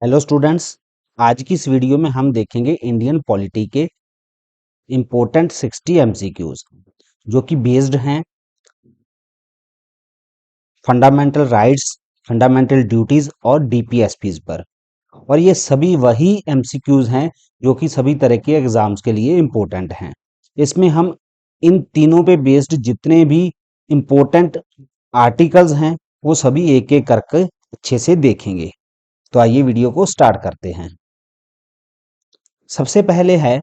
Hello students, आज की इस वीडियो में हम देखेंगे इंडियन पॉलिटी के इम्पोर्टेंट 60 एमसीक्यूज जो कि बेस्ड हैं फंडामेंटल राइट्स, फंडामेंटल ड्यूटीज और डीपीएसपीज पर। और ये सभी वही एमसीक्यूज हैं जो कि सभी तरह के एग्जाम्स के लिए इम्पोर्टेंट हैं। इसमें हम इन तीनों पे बेस्ड जितने भी इम्पोर्टेंट आर्टिकल्स हैं वो सभी एक एक करके अच्छे से देखेंगे। तो आइए वीडियो को स्टार्ट करते हैं। सबसे पहले है,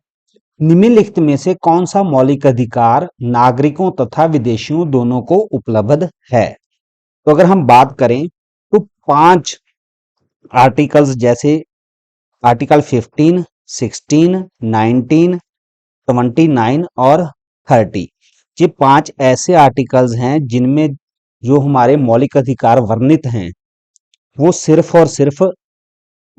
निम्नलिखित में से कौन सा मौलिक अधिकार नागरिकों तथा विदेशियों दोनों को उपलब्ध है। तो अगर हम बात करें तो 5 आर्टिकल्स जैसे आर्टिकल 15, 16, 19, 29 और 30, ये 5 ऐसे आर्टिकल्स हैं जिनमें जो हमारे मौलिक अधिकार वर्णित हैं वो सिर्फ और सिर्फ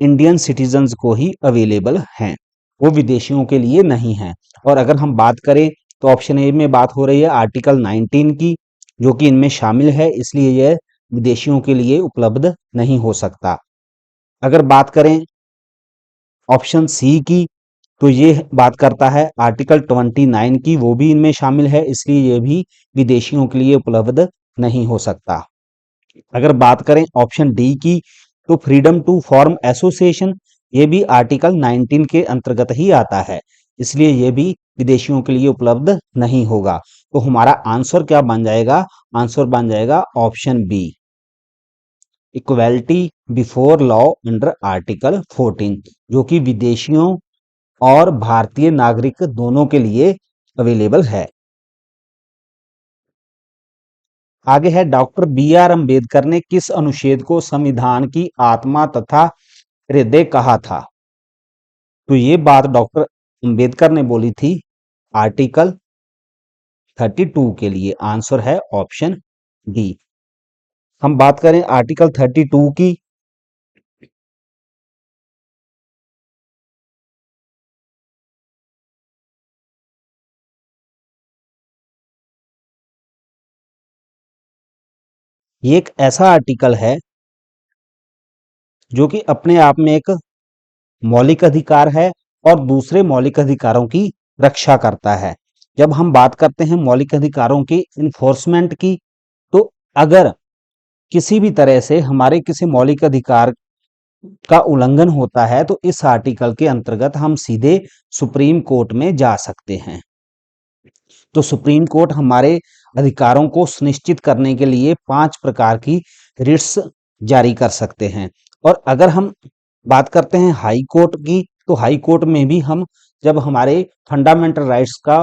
इंडियन सिटीजन्स को ही अवेलेबल हैं, वो विदेशियों के लिए नहीं है। और अगर हम बात करें तो ऑप्शन ए में बात हो रही है आर्टिकल 19 की, जो कि इनमें शामिल है, इसलिए यह विदेशियों के लिए उपलब्ध नहीं हो सकता। अगर बात करें ऑप्शन सी की, तो ये बात करता है आर्टिकल 29 की, वो भी इनमें शामिल है, इसलिए ये भी विदेशियों के लिए उपलब्ध नहीं हो सकता। अगर बात करें ऑप्शन डी की, तो फ्रीडम टू फॉर्म एसोसिएशन, ये भी आर्टिकल 19 के अंतर्गत ही आता है, इसलिए ये भी विदेशियों के लिए उपलब्ध नहीं होगा। तो हमारा आंसर क्या बन जाएगा? आंसर बन जाएगा option B, equality before law under article 14, जो कि विदेशियों और भारतीय नागरिक दोनों के लिए अवेलेबल है। आगे है, डॉक्टर बी आर अम्बेडकर ने किस अनुच्छेद को संविधान की आत्मा तथा हृदय कहा था। तो ये बात डॉक्टर अम्बेडकर ने बोली थी आर्टिकल 32 के लिए। आंसर है ऑप्शन डी। हम बात करें आर्टिकल 32 की, ये एक ऐसा आर्टिकल है जो कि अपने आप में एक मौलिक अधिकार है और दूसरे मौलिक अधिकारों की रक्षा करता है। जब हम बात करते हैं मौलिक अधिकारों की इन्फोर्समेंट की, तो अगर किसी भी तरह से हमारे किसी मौलिक अधिकार का उल्लंघन होता है तो इस आर्टिकल के अंतर्गत हम सीधे सुप्रीम कोर्ट में जा सकते हैं। तो सुप्रीम कोर्ट हमारे अधिकारों को सुनिश्चित करने के लिए 5 प्रकार की रिट्स जारी कर सकते हैं। और अगर हम बात करते हैं हाई कोर्ट की, तो हाई कोर्ट में भी हम, जब हमारे फंडामेंटल राइट्स का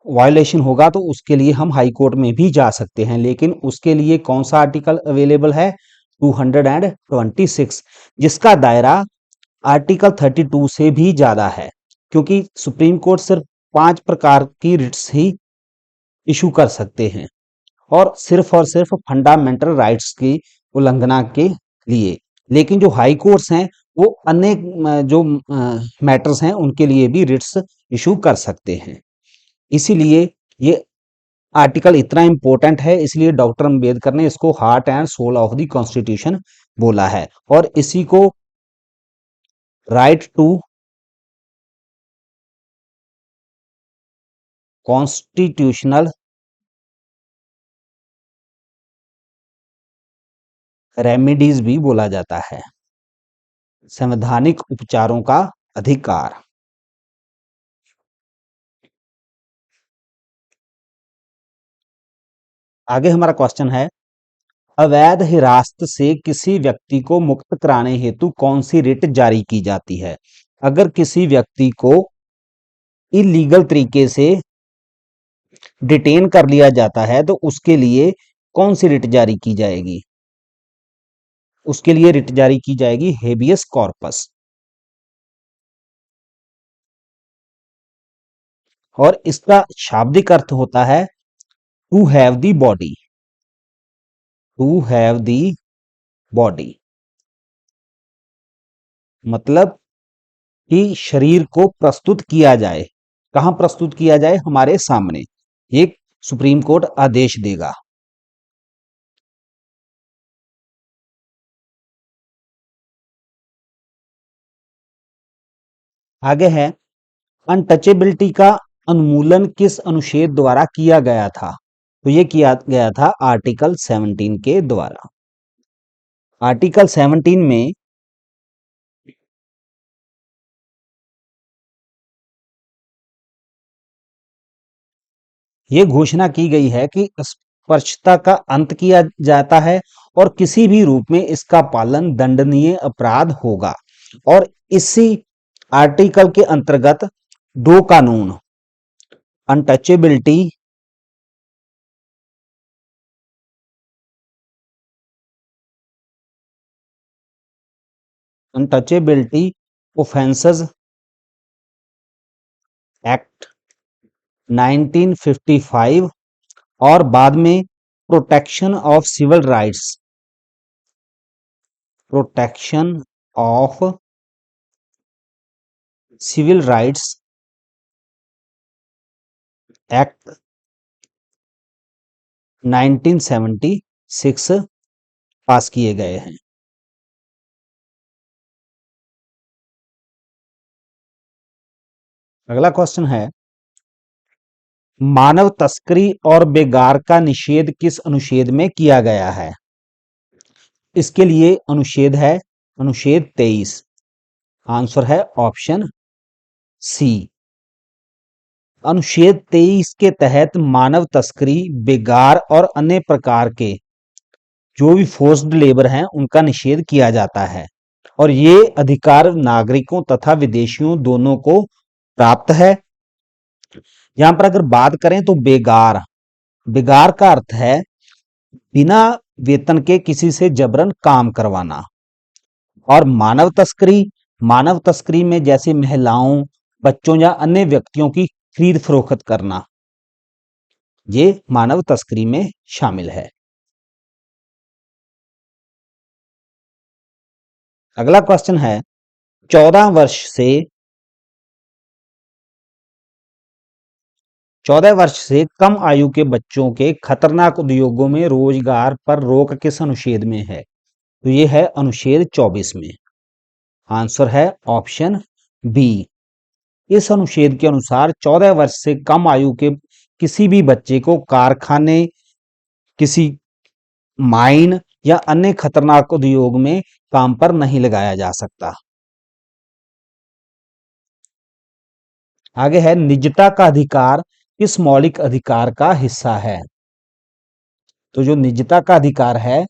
वायलेशन होगा तो उसके लिए हम हाई कोर्ट में भी जा सकते हैं। लेकिन उसके लिए कौन सा आर्टिकल अवेलेबल है? 226, जिसका दायरा आर्टिकल 32 से भी ज्यादा है, क्योंकि सुप्रीम कोर्ट सिर्फ 5 प्रकार की रिट्स ही इशू कर सकते हैं और सिर्फ फंडामेंटल राइट्स की उल्लंघना के लिए। लेकिन जो हाई कोर्ट्स हैं वो अन्य जो मैटर्स हैं उनके लिए भी रिट्स इशू कर सकते हैं। इसीलिए ये आर्टिकल इतना इंपॉर्टेंट है, इसलिए डॉक्टर अंबेडकर ने इसको heart and soul of the constitution बोला है। और इसी को राइट टू कॉन्स्टिट्यूशनल रेमेडीज भी बोला जाता है, संवैधानिक उपचारों का अधिकार। आगे हमारा क्वेश्चन है, अवैध हिरासत से किसी व्यक्ति को मुक्त कराने हेतु कौन सी रिट जारी की जाती है। अगर किसी व्यक्ति को इलीगल तरीके से डिटेन कर लिया जाता है तो उसके लिए कौन सी रिट जारी की जाएगी? उसके लिए रिट जारी की जाएगी हेबियस कॉर्पस। और इसका शाब्दिक अर्थ होता है to have the body, to have the body, मतलब कि शरीर को प्रस्तुत किया जाए। कहां प्रस्तुत किया जाए? हमारे सामने। ये सुप्रीम कोर्ट आदेश देगा। आगे है, अनटचेबिलिटी का उन्मूलन किस अनुच्छेद द्वारा किया गया था? तो ये किया गया था आर्टिकल 17 के द्वारा। आर्टिकल 17 में ये घोषणा की गई है कि अस्पृश्यता का अंत किया जाता है और किसी भी रूप में इसका पालन दंडनीय अपराध होगा। और इसी आर्टिकल के अंतर्गत दो कानून, अनटचेबिलिटी अनटचेबिलिटी ऑफेंसेस एक्ट 1955 और बाद में protection of civil rights, protection of civil rights act 1976 pass किए गए हैं। अगला क्वेश्चन है, मानव तस्करी और बेगार का निषेध किस अनुच्छेद में किया गया है? इसके लिए अनुच्छेद है अनुच्छेद 23। आंसर है ऑप्शन सी। अनुच्छेद 23 के तहत मानव तस्करी, बेगार और अन्य प्रकार के जो भी फोर्स्ड लेबर हैं उनका निषेध किया जाता है और ये अधिकार नागरिकों तथा विदेशियों दोनों को प्राप्त है। यहां पर अगर बात करें तो बेगार, बेगार का अर्थ है बिना वेतन के किसी से जबरन काम करवाना। और मानव तस्करी, मानव तस्करी में जैसे महिलाओं, बच्चों या अन्य व्यक्तियों की खरीद फरोख्त करना, ये मानव तस्करी में शामिल है। अगला क्वेश्चन है, 14 वर्ष से 14 वर्ष से कम आयु के बच्चों के खतरनाक उद्योगों में रोजगार पर रोक किस अनुच्छेद में है? तो ये है अनुच्छेद 24 में। आंसर है ऑप्शन बी। इस अनुच्छेद के अनुसार 14 वर्ष से कम आयु के किसी भी बच्चे को कारखाने, किसी माइन या अन्य खतरनाक उद्योग में काम पर नहीं लगाया जा सकता। आगे है, निजता का अधिकार किस मौलिक अधिकार का हिस्सा है? तो जो निजता का अधिकार है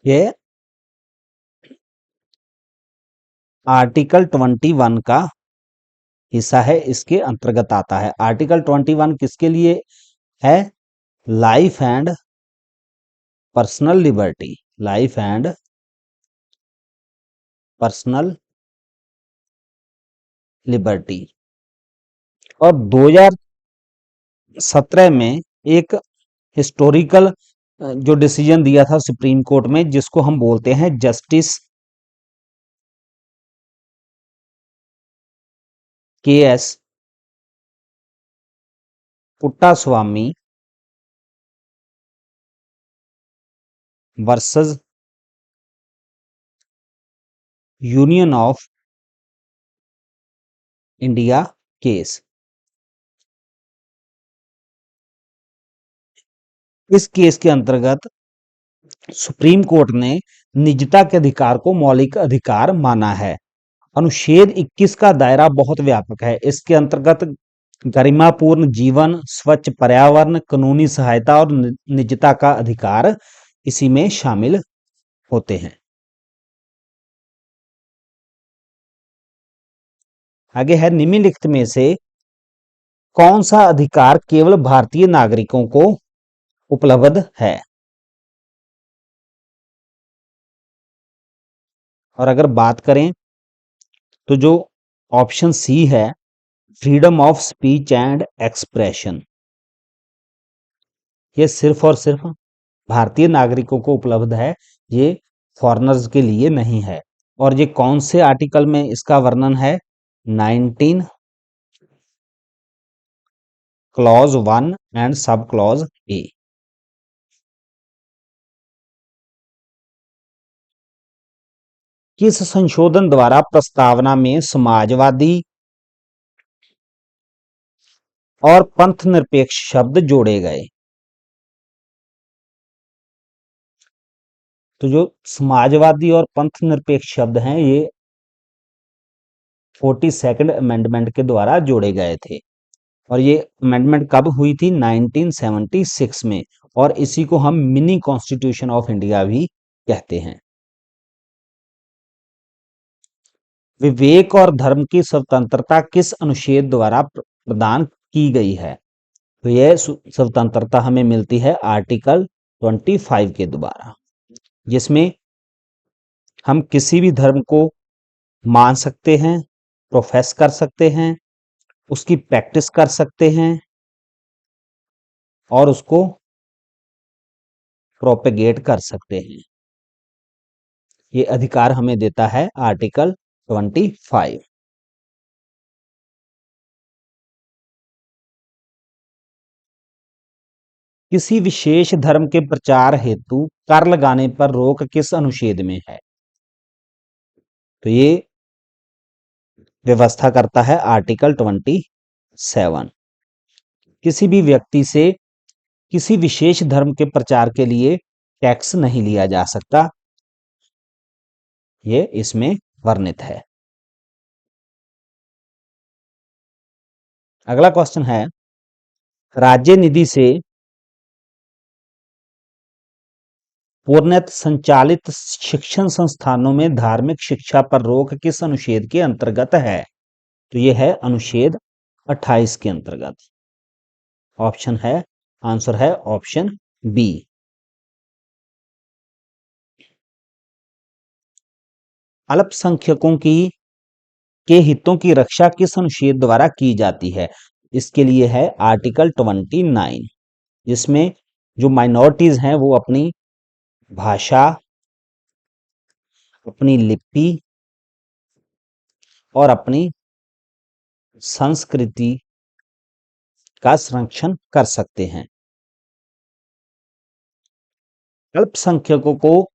ये आर्टिकल 21 का हिस्सा है, इसके अंतर्गत आता है। आर्टिकल 21 किसके लिए है? Life and personal liberty, life and personal liberty. और 2017 में एक हिस्टोरिकल जो डिसीजन दिया था सुप्रीम कोर्ट में, जिसको हम बोलते हैं justice KS. Puttaswamy versus union of India case. इस केस के अंतर्गत सुप्रीम कोर्ट ने निजता के अधिकार को मौलिक अधिकार माना है। अनुच्छेद 21 का दायरा बहुत व्यापक है। इसके अंतर्गत गरिमापूर्ण जीवन, स्वच्छ पर्यावरण, कानूनी सहायता और निजता का अधिकार इसी में शामिल होते हैं। आगे है, निम्नलिखित में से कौन सा अधिकार केवल भारतीय नागरिकों को उपलब्ध है? और अगर बात करें तो जो ऑप्शन सी है, freedom of speech and expression, ये सिर्फ और सिर्फ भारतीय नागरिकों को उपलब्ध है, ये फॉरेनर्स के लिए नहीं है। और ये कौन से आर्टिकल में इसका वर्णन है? 19 clause 1 and sub clause A. किस संशोधन द्वारा प्रस्तावना में समाजवादी और पंथ निरपेक्ष शब्द जोड़े गए? तो जो समाजवादी और पंथ निरपेक्ष शब्द हैं ये 42nd अमेंडमेंट के द्वारा जोड़े गए थे और ये अमेंडमेंट कब हुई थी? 1976 में। और इसी को हम मिनी कॉन्स्टिट्यूशन ऑफ इंडिया भी कहते हैं। विवेक और धर्म की स्वतंत्रता किस अनुच्छेद द्वारा प्रदान की गई है? तो यह स्वतंत्रता हमें मिलती है आर्टिकल 25 के द्वारा, जिसमें हम किसी भी धर्म को मान सकते हैं, प्रोफेस कर सकते हैं, उसकी प्रैक्टिस कर सकते हैं और उसको प्रोपेगेट कर सकते हैं। ये अधिकार हमें देता है आर्टिकल 25। किसी विशेष धर्म के प्रचार हेतु कर लगाने पर रोक किस अनुच्छेद में है? तो ये व्यवस्था करता है आर्टिकल 27। किसी भी व्यक्ति से किसी विशेष धर्म के प्रचार के लिए टैक्स नहीं लिया जा सकता, ये इसमें वर्णित है। अगला क्वेश्चन है, राज्य निधि से पूर्णतः संचालित शिक्षण संस्थानों में धार्मिक शिक्षा पर रोक किस अनुच्छेद के अंतर्गत है? तो यह है अनुच्छेद 28 के अंतर्गत। ऑप्शन है, आंसर है ऑप्शन बी। अल्पसंख्यकों की के हितों की रक्षा किस अनुच्छेद द्वारा की जाती है? इसके लिए है आर्टिकल 29, जिसमें जो माइनॉरिटीज हैं वो अपनी भाषा, अपनी लिपि और अपनी संस्कृति का संरक्षण कर सकते हैं। अल्पसंख्यकों को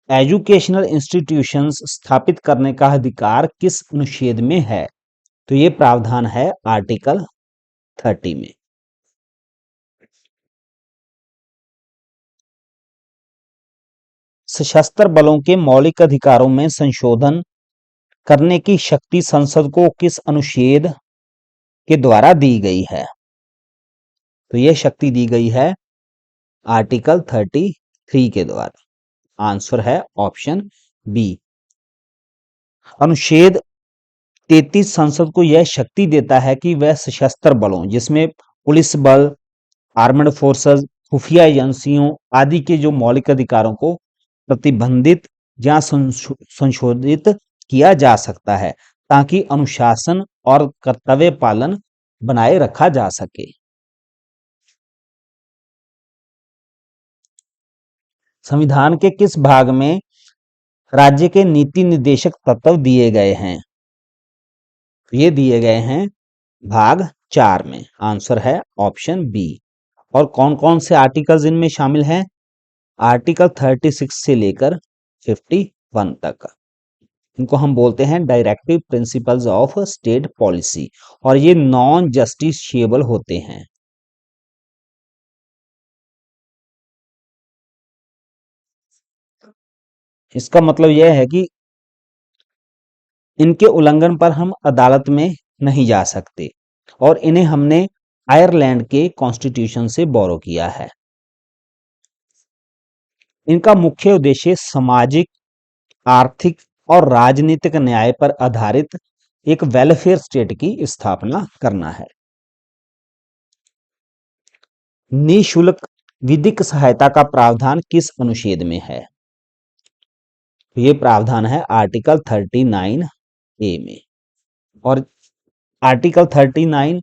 एजुकेशनल इंस्टीट्यूशंस स्थापित करने का अधिकार किस अनुच्छेद में है? तो ये प्रावधान है आर्टिकल 30 में। सशस्त्र बलों के मौलिक अधिकारों में संशोधन करने की शक्ति संसद को किस अनुच्छेद के द्वारा दी गई है? तो यह शक्ति दी गई है आर्टिकल 33 के द्वारा। आंसर है ऑप्शन बी। अनुच्छेद 33 संसद को यह शक्ति देता है कि वह सशस्त्र बलों, जिसमें पुलिस बल, आर्मड फोर्सेस, खुफिया एजेंसियों आदि के जो मौलिक अधिकारों को प्रतिबंधित या संशोधित किया जा सकता है, ताकि अनुशासन और कर्तव्य पालन बनाए रखा जा सके। संविधान के किस भाग में राज्य के नीति निर्देशक तत्व दिए गए हैं? ये दिए गए हैं भाग 4 में। आंसर है ऑप्शन बी। और कौन कौन से आर्टिकल्स इनमें शामिल हैं? आर्टिकल 36 से लेकर 51 तक। इनको हम बोलते हैं directive principles of state policy, और ये नॉन जस्टिशिएबल होते हैं। इसका मतलब यह है कि इनके उल्लंघन पर हम अदालत में नहीं जा सकते, और इन्हें हमने आयरलैंड के कॉन्स्टिट्यूशन से बोरो किया है। इनका मुख्य उद्देश्य सामाजिक, आर्थिक और राजनीतिक न्याय पर आधारित एक वेलफेयर स्टेट की स्थापना करना है। निःशुल्क विधिक सहायता का प्रावधान किस अनुच्छेद में है? ये प्रावधान है आर्टिकल 39A में। और आर्टिकल 39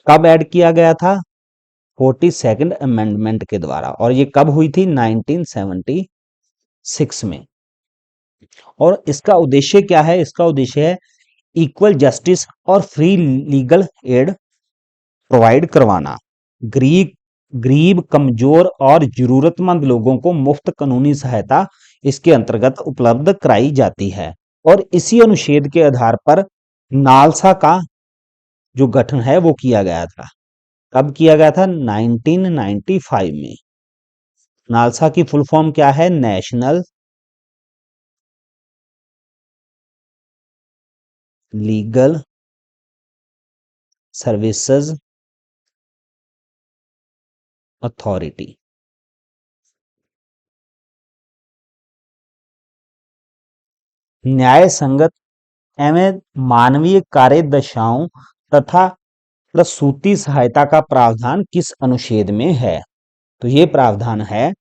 कब ऐड किया गया था? 42nd अमेंडमेंट के द्वारा, और ये कब हुई थी? 1976 में। और इसका उद्देश्य क्या है? इसका उद्देश्य है इक्वल जस्टिस और फ्री लीगल एड प्रोवाइड करवाना। गरीब, कमजोर और जरूरतमंद लोगों को मुफ्त कानूनी सहायता इसके अंतर्गत उपलब्ध कराई जाती है। और इसी अनुच्छेद के आधार पर नालसा का जो गठन है वो किया गया था। कब किया गया था? 1995 में। नालसा की फुल फॉर्म क्या है? National legal services authority. न्याय संगत एवं मानवीय कार्य दशाओं तथा प्रसूति सहायता का प्रावधान किस अनुच्छेद में है? तो ये प्रावधान है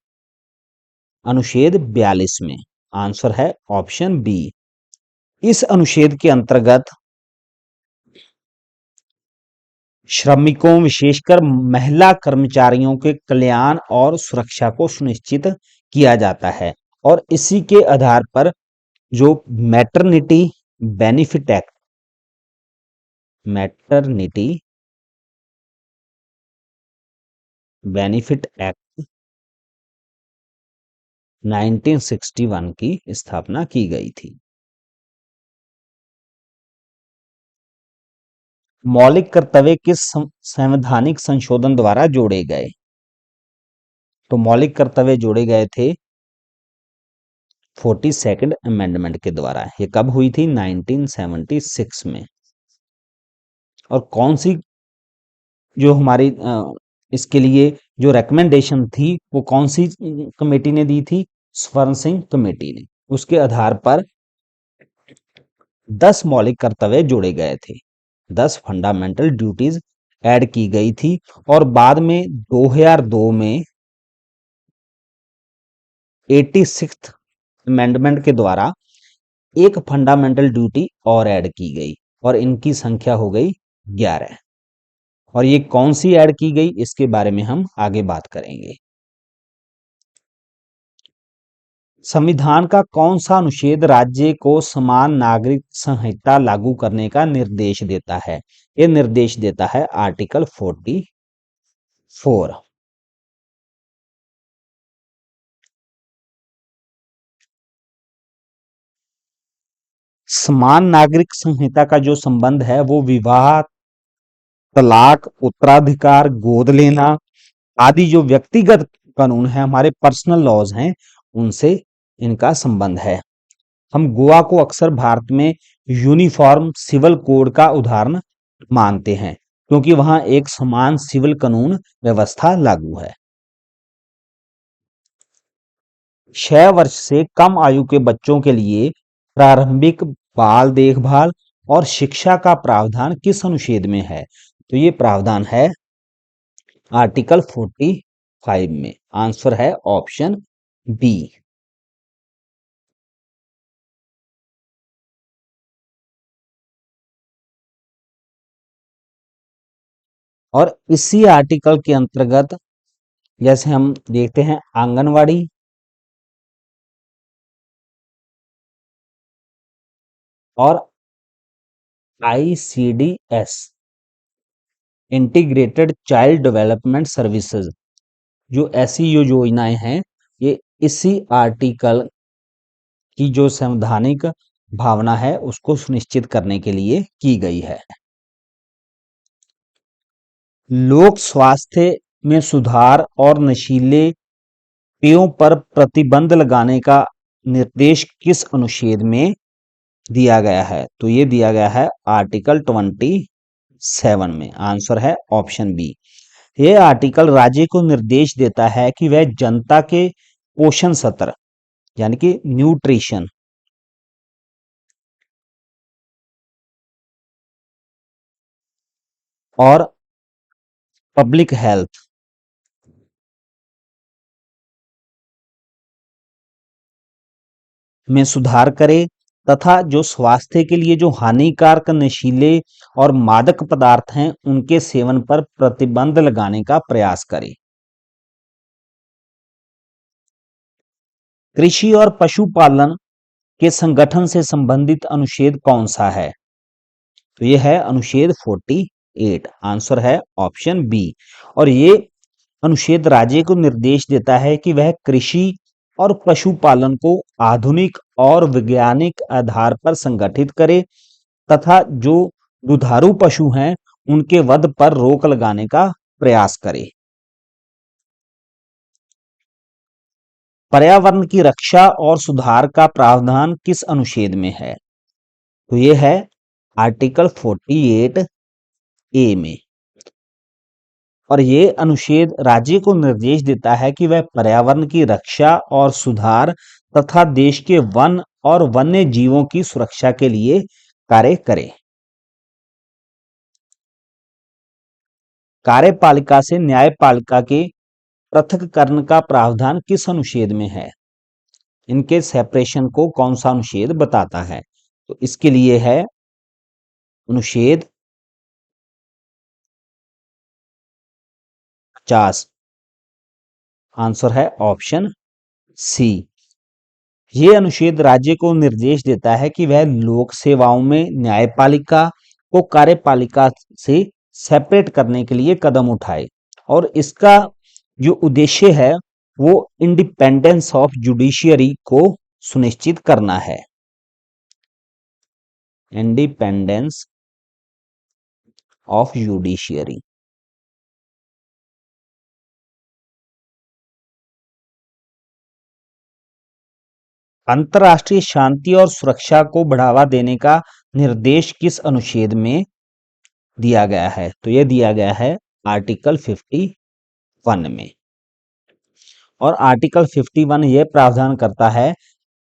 अनुच्छेद 42 में। आंसर है ऑप्शन बी। इस अनुच्छेद के अंतर्गत श्रमिकों, विशेषकर महिला कर्मचारियों के कल्याण और सुरक्षा को सुनिश्चित किया जाता है। और इसी के आधार पर जो maternity benefit act, maternity benefit act 1961 की स्थापना की गई थी। मौलिक कर्तव्य किस संवैधानिक संशोधन द्वारा जोड़े गए? तो मौलिक कर्तव्य जोड़े गए थे 42nd अमेंडमेंट के द्वारा। ये कब हुई थी? 1976 में। और कौन सी जो हमारी इसके लिए जो रिकमेंडेशन थी वो कौन सी कमेटी ने दी थी? स्वर्ण सिंह कमेटी ने। उसके आधार पर 10 मौलिक कर्तव्य जोड़े गए थे, 10 फंडामेंटल ड्यूटीज ऐड की गई थी। और बाद में 2002 में 86th अमेंडमेंट के द्वारा एक फंडामेंटल ड्यूटी और ऐड की गई और इनकी संख्या हो गई 11। और ये कौन सी ऐड की गई इसके बारे में हम आगे बात करेंगे। संविधान का कौन सा अनुच्छेद राज्य को समान नागरिक संहिता लागू करने का निर्देश देता है? यह निर्देश देता है आर्टिकल 44। समान नागरिक संहिता का जो संबंध है वो विवाह, तलाक, उत्तराधिकार, गोद लेना आदि जो व्यक्तिगत कानून है, हमारे पर्सनल लॉज हैं, उनसे इनका संबंध है। हम गोवा को अक्सर भारत में यूनिफॉर्म सिविल कोड का उदाहरण मानते हैं क्योंकि वहां एक समान सिविल कानून व्यवस्था लागू है। 6 वर्ष से कम आयु के बच्चों के लिए प्रारंभिक बाल देखभाल और शिक्षा का प्रावधान किस अनुच्छेद में है? तो ये प्रावधान है आर्टिकल 45 में। आंसर है ऑप्शन बी। और इसी आर्टिकल के अंतर्गत जैसे हम देखते हैं आंगनवाड़ी और ICDS integrated child development services, जो ऐसी योजनाएं हैं, ये इसी आर्टिकल की जो संवैधानिक भावना है उसको सुनिश्चित करने के लिए की गई है। लोक स्वास्थ्य में सुधार और नशीले पेयों पर प्रतिबंध लगाने का निर्देश किस अनुच्छेद में दिया गया है? तो ये दिया गया है आर्टिकल 27 में। आंसर है ऑप्शन बी। यह आर्टिकल राज्य को निर्देश देता है कि वह जनता के पोषण सत्र यानी कि न्यूट्रिशन और पब्लिक हेल्थ में सुधार करे तथा जो स्वास्थ्य के लिए जो हानिकारक नशीले और मादक पदार्थ हैं उनके सेवन पर प्रतिबंध लगाने का प्रयास करे। कृषि और पशुपालन के संगठन से संबंधित अनुच्छेद कौन सा है? तो ये है अनुच्छेद 48। आंसर है ऑप्शन बी। और ये अनुच्छेद राज्य को निर्देश देता है कि वह कृषि और पशुपालन को आधुनिक और वैज्ञानिक आधार पर संगठित करे तथा जो दुधारू पशु हैं उनके वध पर रोक लगाने का प्रयास करे। पर्यावरण की रक्षा और सुधार का प्रावधान किस अनुच्छेद में है? तो ये है आर्टिकल 48 ए में। और ये अनुच्छेद राज्य को निर्देश देता है कि वह पर्यावरण की रक्षा और सुधार तथा देश के वन और वन्य जीवों की सुरक्षा के लिए कार्य करे। कार्यपालिका से न्यायपालिका के पृथक्करण का प्रावधान किस अनुच्छेद में है? इनके सेपरेशन को कौन सा अनुच्छेद बताता है? तो इसके लिए है अनुच्छेद 50। आंसर है ऑप्शन सी। ये अनुच्छेद राज्य को निर्देश देता है कि वह लोक सेवाओं में न्यायपालिका को कार्यपालिका से सेपरेट करने के लिए कदम उठाए और इसका जो उद्देश्य है वो इंडिपेंडेंस ऑफ जुडिशियरी को सुनिश्चित करना है। Independence of judiciary. अंतर्राष्ट्रीय शांति और सुरक्षा को बढ़ावा देने का निर्देश किस अनुच्छेद में दिया गया है? तो यह दिया गया है आर्टिकल 51 में। और आर्टिकल 51 यह प्रावधान करता है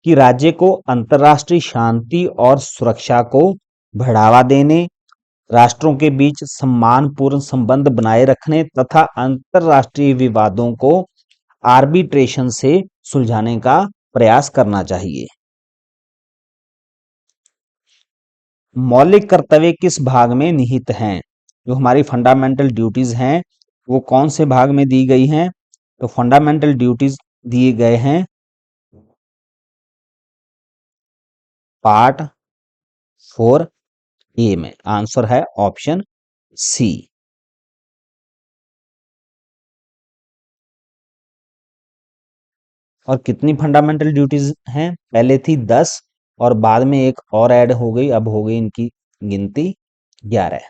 कि राज्य को अंतर्राष्ट्रीय शांति और सुरक्षा को बढ़ावा देने, राष्ट्रों के बीच सम्मानपूर्ण संबंध बनाए रखने तथा अंतर्राष्ट्रीय विवादों को आर्बिट्रेशन से सुलझाने का प्रयास करना चाहिए। मौलिक कर्तव्य किस भाग में निहित हैं? जो हमारी फंडामेंटल ड्यूटीज हैं वो कौन से भाग में दी गई हैं? तो फंडामेंटल ड्यूटीज दिए गए हैं पार्ट 4 ए में। आंसर है ऑप्शन सी। और कितनी फंडामेंटल ड्यूटीज हैं? पहले थी 10 और बाद में एक और ऐड हो गई, अब हो गई इनकी गिनती 11।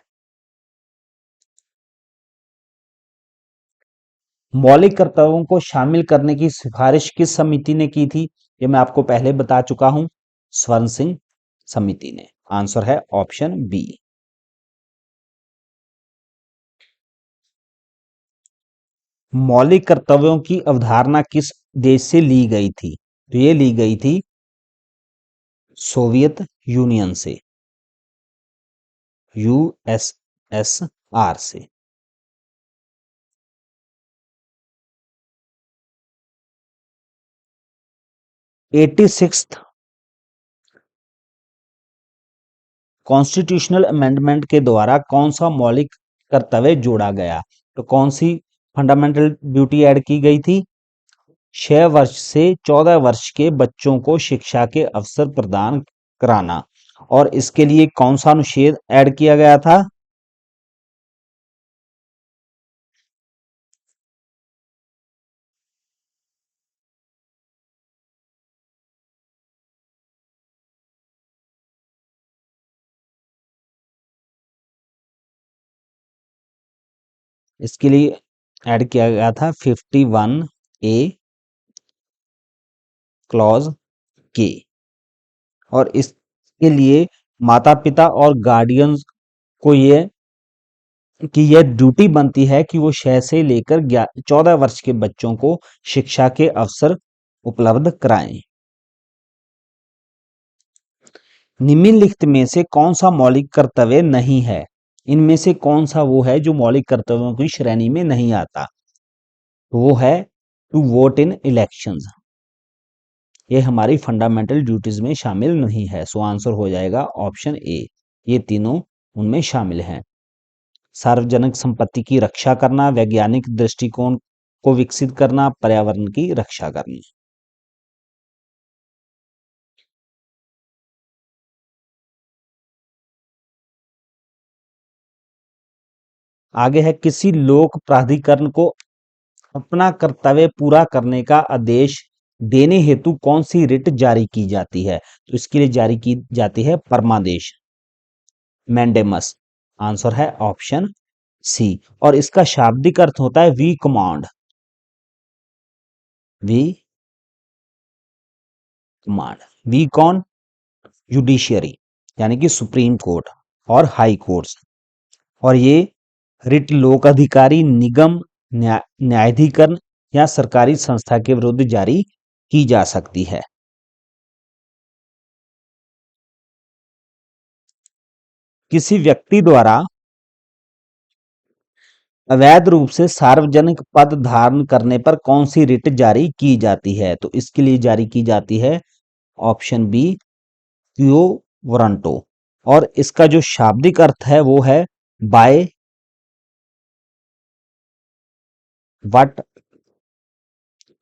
मौलिक कर्तव्यों को शामिल करने की सिफारिश किस समिति ने की थी? ये मैं आपको पहले बता चुका हूं, स्वर्ण सिंह समिति ने। आंसर है ऑप्शन बी। मौलिक कर्तव्यों की अवधारणा किस देश से ली गई थी? तो ये ली गई थी सोवियत यूनियन से, यूएसएसआर से। एटी सिक्स्थ कॉन्स्टिट्यूशनल अमेंडमेंट के द्वारा कौन सा मौलिक कर्तव्य जोड़ा गया? तो कौन सी फंडामेंटल ड्यूटी ऐड की गई थी? 6 वर्ष से 14 वर्ष के बच्चों को शिक्षा के अवसर प्रदान कराना। और इसके लिए कौन सा अनुच्छेद ऐड किया गया था? इसके लिए ऐड किया गया था 51 ए क्लॉज के। और इसके लिए माता पिता और गार्डियंस को ये कि यह ड्यूटी बनती है कि वो 6 से लेकर 14 वर्ष के बच्चों को शिक्षा के अवसर उपलब्ध कराएं। निम्नलिखित में से कौन सा मौलिक कर्तव्य नहीं है? इनमें से कौन सा वो है जो मौलिक कर्तव्यों की श्रेणी में नहीं आता? तो वो है टू वोट इन इलेक्शंस। ये हमारी फंडामेंटल ड्यूटीज में शामिल नहीं है। सो आंसर हो जाएगा ऑप्शन ए। ये तीनों उनमें शामिल हैं। सार्वजनिक संपत्ति की रक्षा करना, वैज्ञानिक दृष्टिकोण को विकसित करना, पर्यावरण की रक्षा करनी। आगे है किसी लोक प्राधिकरण को अपना कर्तव्य पूरा करने का आदेश देने हेतु कौन सी रिट जारी की जाती है? तो इसके लिए जारी की जाती है परमादेश, मैंडेमस। आंसर है ऑप्शन सी। और इसका शाब्दिक अर्थ होता है we command, we command. We कौन? जुडिशियरी, यानी कि सुप्रीम कोर्ट और हाई कोर्ट्स। और ये रिट लोक अधिकारी, निगम, न्यायाधिकरण या सरकारी संस्था के विरुद्ध जारी की जा सकती है। किसी व्यक्ति द्वारा अवैध रूप से सार्वजनिक पद धारण करने पर कौन सी रिट जारी की जाती है? तो इसके लिए जारी की जाती है ऑप्शन बी, क्यो वारंटो। और इसका जो शाब्दिक अर्थ है वो है by what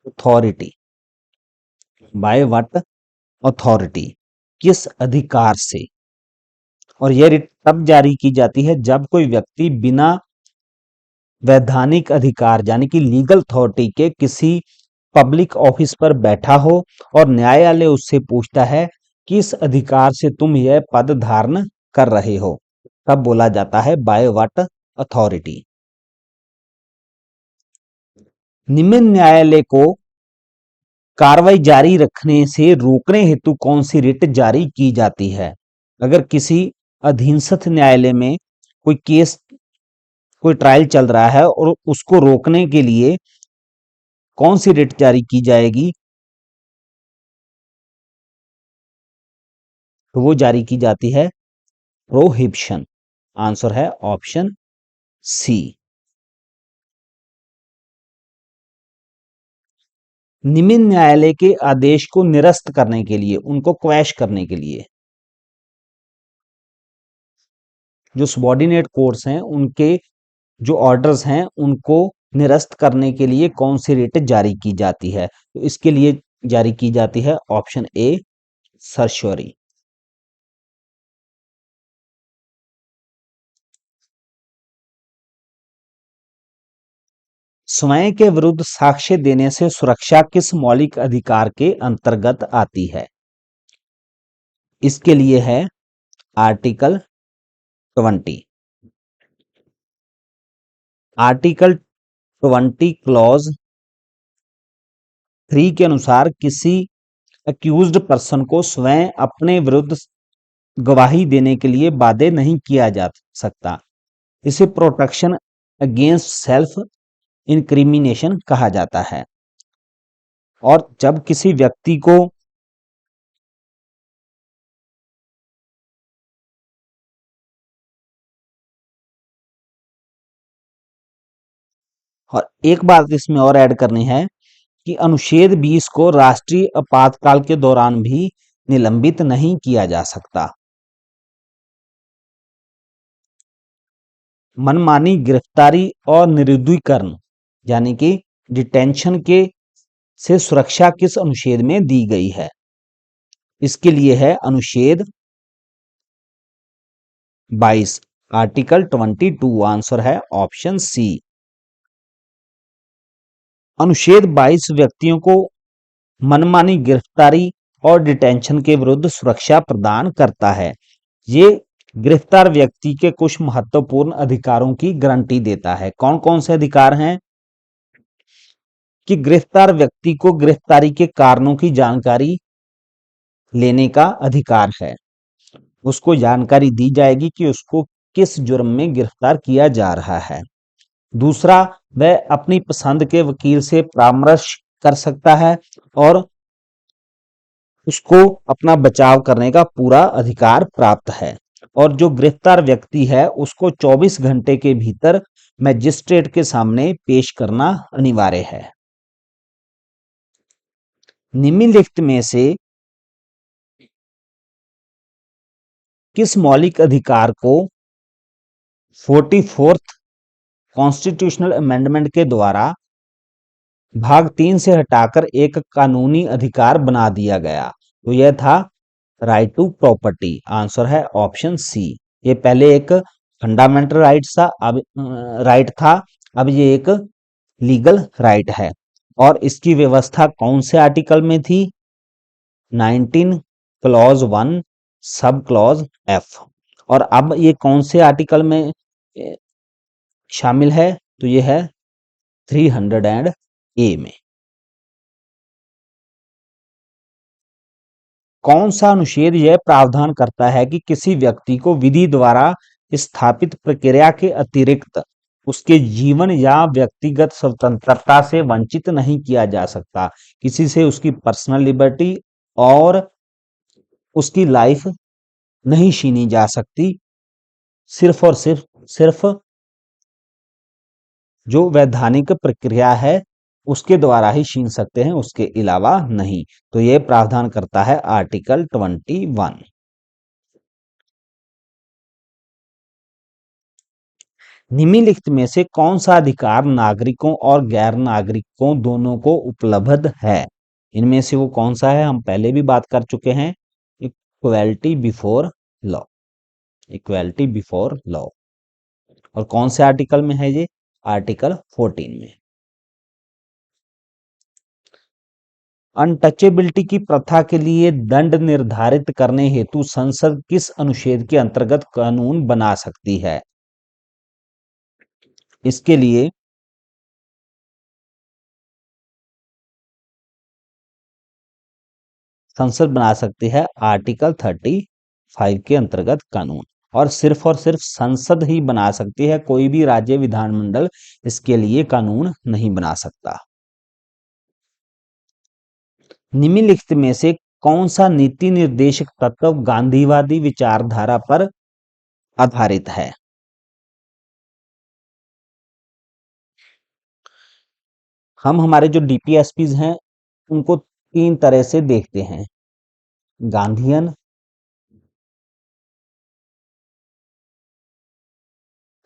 authority, by what authority, किस अधिकार से। और यह रिट तब जारी की जाती है जब कोई व्यक्ति बिना वैधानिक अधिकार यानी कि लीगल अथॉरिटी के किसी पब्लिक ऑफिस पर बैठा हो और न्यायालय उससे पूछता है किस अधिकार से तुम यह पद धारण कर रहे हो, तब बोला जाता है बाय व्हाट अथॉरिटी। निम्न न्यायालय को कार्रवाई जारी रखने से रोकने हेतु कौन सी रिट जारी की जाती है? अगर किसी अधीनस्थ न्यायालय में कोई केस, कोई ट्रायल चल रहा है और उसको रोकने के लिए कौन सी रिट जारी की जाएगी? तो वो जारी की जाती है प्रोहिबिशन। आंसर है ऑप्शन सी। निम्न न्यायालय के आदेश को निरस्त करने के लिए, उनको क्वैश करने के लिए, जो सबॉर्डिनेट कोर्ट्स हैं उनके जो ऑर्डर्स हैं उनको निरस्त करने के लिए कौन सी रिट जारी की जाती है? तो इसके लिए जारी की जाती है ऑप्शन ए, सर्श्योरी। स्वयं के विरुद्ध साक्ष्य देने से सुरक्षा किस मौलिक अधिकार के अंतर्गत आती है? इसके लिए है आर्टिकल 20। आर्टिकल 20 क्लॉज 3 के अनुसार किसी अक्यूज्ड पर्सन को स्वयं अपने विरुद्ध गवाही देने के लिए बाध्य नहीं किया जा सकता। इसे प्रोटेक्शन अगेंस्ट सेल्फ इंक्रिमिनेशन कहा जाता है। और जब किसी व्यक्ति को और एक बात इसमें और ऐड करनी है कि अनुच्छेद 20 को राष्ट्रीय आपातकाल के दौरान भी निलंबित नहीं किया जा सकता। मनमानी गिरफ्तारी और निरुद्धीकरण यानी कि डिटेंशन के से सुरक्षा किस अनुच्छेद में दी गई है? इसके लिए है अनुच्छेद 22, आर्टिकल 22। आंसर है ऑप्शन सी। अनुच्छेद 22 व्यक्तियों को मनमानी गिरफ्तारी और डिटेंशन के विरुद्ध सुरक्षा प्रदान करता है। ये गिरफ्तार व्यक्ति के कुछ महत्वपूर्ण अधिकारों की गारंटी देता है। कौन कौन से अधिकार हैं? कि गिरफ्तार व्यक्ति को गिरफ्तारी के कारणों की जानकारी लेने का अधिकार है। उसको जानकारी दी जाएगी कि उसको किस जुर्म में गिरफ्तार किया जा रहा है। दूसरा, वह अपनी पसंद के वकील से परामर्श कर सकता है और उसको अपना बचाव करने का पूरा अधिकार प्राप्त है। और जो गिरफ्तार व्यक्ति है उसको 24 घंटे के भीतर मजिस्ट्रेट के सामने पेश करना अनिवार्य है। निम्नलिखित में से किस मौलिक अधिकार को 44th कॉन्स्टिट्यूशनल अमेंडमेंट के द्वारा भाग 3 से हटाकर एक कानूनी अधिकार बना दिया गया? तो यह था राइट टू प्रॉपर्टी। आंसर है ऑप्शन सी। ये पहले एक फंडामेंटल राइट था, अब ये एक लीगल राइट है। और इसकी व्यवस्था कौन से आर्टिकल में थी? 19 क्लॉज 1 सब क्लॉज एफ। और अब ये कौन से आर्टिकल में शामिल है? तो ये है 300 एंड ए में। कौन सा अनुच्छेद यह प्रावधान करता है कि किसी व्यक्ति को विधि द्वारा स्थापित प्रक्रिया के अतिरिक्त उसके जीवन या व्यक्तिगत स्वतंत्रता से वंचित नहीं किया जा सकता? किसी से उसकी पर्सनल लिबर्टी और उसकी लाइफ नहीं छीनी जा सकती, सिर्फ और सिर्फ जो वैधानिक प्रक्रिया है उसके द्वारा ही छीन सकते हैं, उसके अलावा नहीं। तो यह प्रावधान करता है आर्टिकल 21। निम्नलिखित में से कौन सा अधिकार नागरिकों और गैर नागरिकों दोनों को उपलब्ध है? इनमें से वो कौन सा है? हम पहले भी बात कर चुके हैं, equality before law. Equality before law. और कौन से आर्टिकल में है ये? आर्टिकल 14 में। अनटचेबिलिटी की प्रथा के लिए दंड निर्धारित करने हेतु संसद किस अनुच्छेद के अंतर्गत कानून बना सकती है? इसके लिए संसद बना सकती है आर्टिकल 35 के अंतर्गत कानून। और सिर्फ संसद ही बना सकती है, कोई भी राज्य विधानमंडल इसके लिए कानून नहीं बना सकता। निम्नलिखित में से कौन सा नीति निर्देशक तत्व गांधीवादी विचारधारा पर आधारित है? हम हमारे जो डीपीएसपीज हैं उनको तीन तरह से देखते हैं, गांधीयन,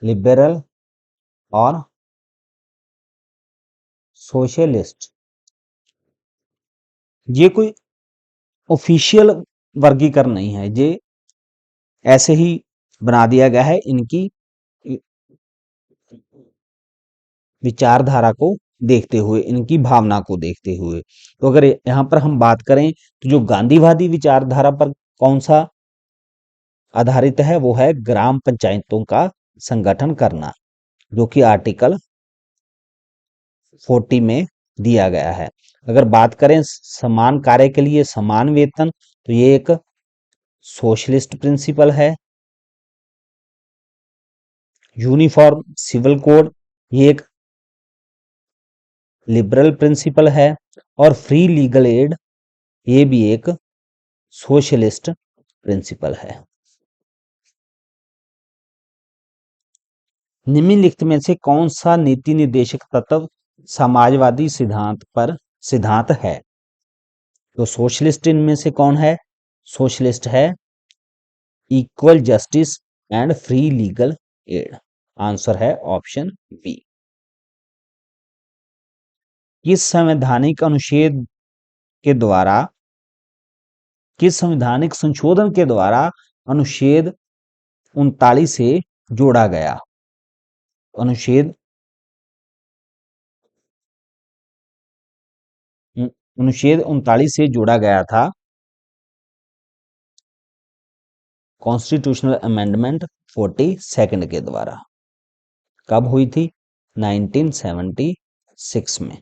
लिबरल और सोशलिस्ट। ये कोई ऑफिशियल वर्गीकरण नहीं है, ये ऐसे ही बना दिया गया है इनकी विचारधारा को देखते हुए, इनकी भावना को देखते हुए। तो अगर यहाँ पर हम बात करें तो जो गांधीवादी विचारधारा पर कौन सा आधारित है, वो है ग्राम पंचायतों का संगठन करना, जो कि आर्टिकल 40 में दिया गया है। अगर बात करें समान कार्य के लिए समान वेतन, तो ये एक सोशलिस्ट प्रिंसिपल है। यूनिफॉर्म सिविल कोड, ये एक लिबरल प्रिंसिपल है। और फ्री लीगल एड, ये भी एक सोशलिस्ट प्रिंसिपल है। निम्नलिखित में से कौन सा नीति निर्देशक तत्व समाजवादी सिद्धांत है? तो सोशलिस्ट इनमें से कौन है? सोशलिस्ट है equal justice and free legal aid. Answer है ऑप्शन बी। किस संवैधानिक अनुच्छेद के द्वारा, किस संवैधानिक संशोधन के द्वारा अनुच्छेद 39 से जोड़ा गया? अनुच्छेद 39 से जोड़ा गया था कॉन्स्टिट्यूशनल अमेंडमेंट 42 के द्वारा। कब हुई थी? 1976 में।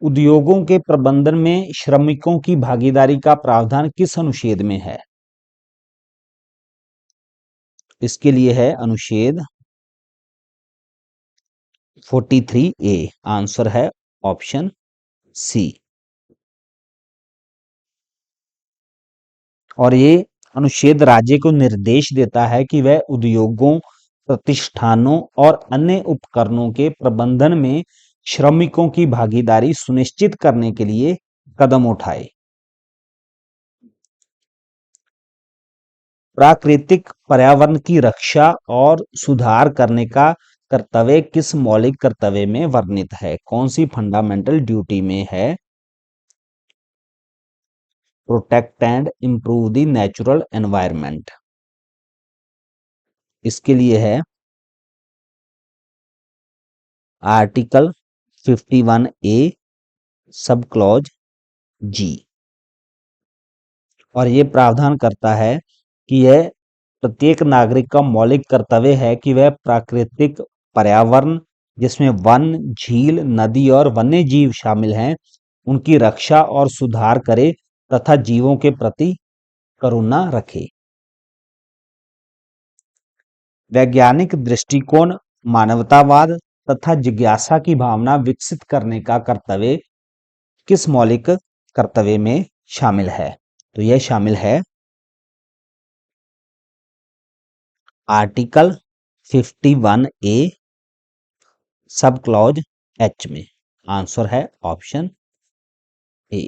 उद्योगों के प्रबंधन में श्रमिकों की भागीदारी का प्रावधान किस अनुच्छेद में है? इसके लिए है अनुच्छेद 43A। आंसर है ऑप्शन सी। और ये अनुच्छेद राज्य को निर्देश देता है कि वह उद्योगों, प्रतिष्ठानों और अन्य उपकरणों के प्रबंधन में श्रमिकों की भागीदारी सुनिश्चित करने के लिए कदम उठाए। प्राकृतिक पर्यावरण की रक्षा और सुधार करने का कर्तव्य किस मौलिक कर्तव्य में वर्णित है? कौन सी फंडामेंटल ड्यूटी में है? Protect and improve the natural environment. इसके लिए है आर्टिकल 51A सब क्लॉज जी। और ये प्रावधान करता है कि यह प्रत्येक नागरिक का मौलिक कर्तव्य है कि वह प्राकृतिक पर्यावरण, जिसमें वन, झील, नदी और वन्य जीव शामिल हैं, उनकी रक्षा और सुधार करे तथा जीवों के प्रति करुणा रखे। वैज्ञानिक दृष्टिकोण, मानवतावाद तथा जिज्ञासा की भावना विकसित करने का कर्तव्य किस मौलिक कर्तव्य में शामिल है? तो यह शामिल है article 51A sub clause H में। आंसर है ऑप्शन ए।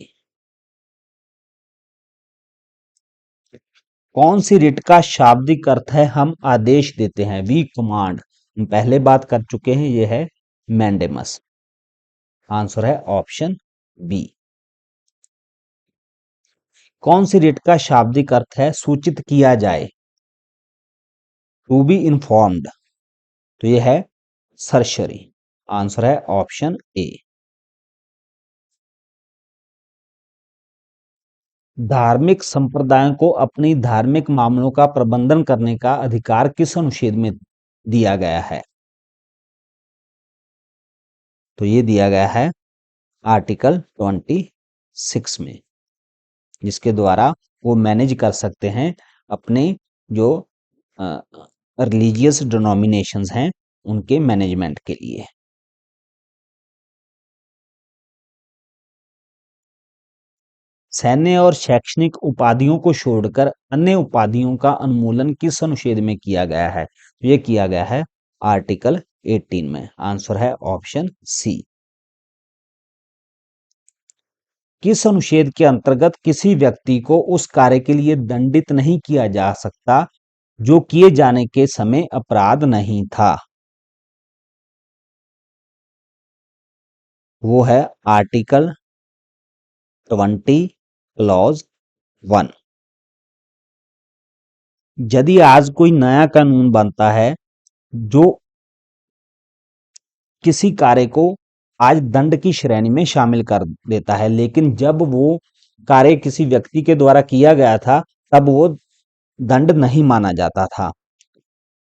कौन सी रिट का शाब्दिक अर्थ है हम आदेश देते हैं? We command. हम पहले बात कर चुके हैं, यह है मैंडेमस। आंसर है ऑप्शन बी। कौन सी रिट का शाब्दिक अर्थ है सूचित किया जाए? To be informed. तो यह है सरसरी। आंसर है ऑप्शन ए। धार्मिक संप्रदायों को अपनी धार्मिक मामलों का प्रबंधन करने का अधिकार किस अनुच्छेद में दिया गया है? तो ये दिया गया है आर्टिकल 26 में, जिसके द्वारा वो मैनेज कर सकते हैं अपने जो रिलीजियस डिनोमिनेशंस हैं उनके मैनेजमेंट के लिए। सैन्य और शैक्षणिक उपाधियों को छोड़कर अन्य उपाधियों का अनुमूलन किस अनुच्छेद में किया गया है? तो ये किया गया है आर्टिकल 18 में। आंसर है ऑप्शन सी। किस अनुच्छेद के अंतर्गत किसी व्यक्ति को उस कार्य के लिए दंडित नहीं किया जा सकता जो किए जाने के समय अपराध नहीं था? वो है आर्टिकल 20 क्लॉज 1। यदि आज कोई नया कानून बनता है जो किसी कार्य को आज दंड की श्रेणी में शामिल कर देता है, लेकिन जब वो कार्य किसी व्यक्ति के द्वारा किया गया था तब वो दंड नहीं माना जाता था,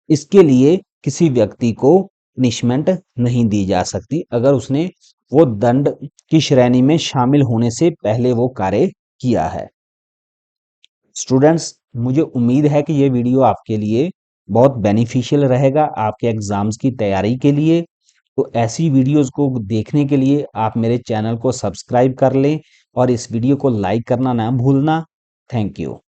इसके लिए किसी व्यक्ति को पनिशमेंट नहीं दी जा सकती अगर उसने वो दंड की श्रेणी में शामिल होने से पहले वो कार्य किया है। स्टूडेंट्स, मुझे उम्मीद है कि ये वीडियो आपके लिए बहुत बेनिफिशियल रहेगा आपके एग्जाम्स की तैयारी के लिए। तो ऐसी वीडियोस को देखने के लिए आप मेरे चैनल को सब्सक्राइब कर लें और इस वीडियो को लाइक करना ना भूलना। Thank you.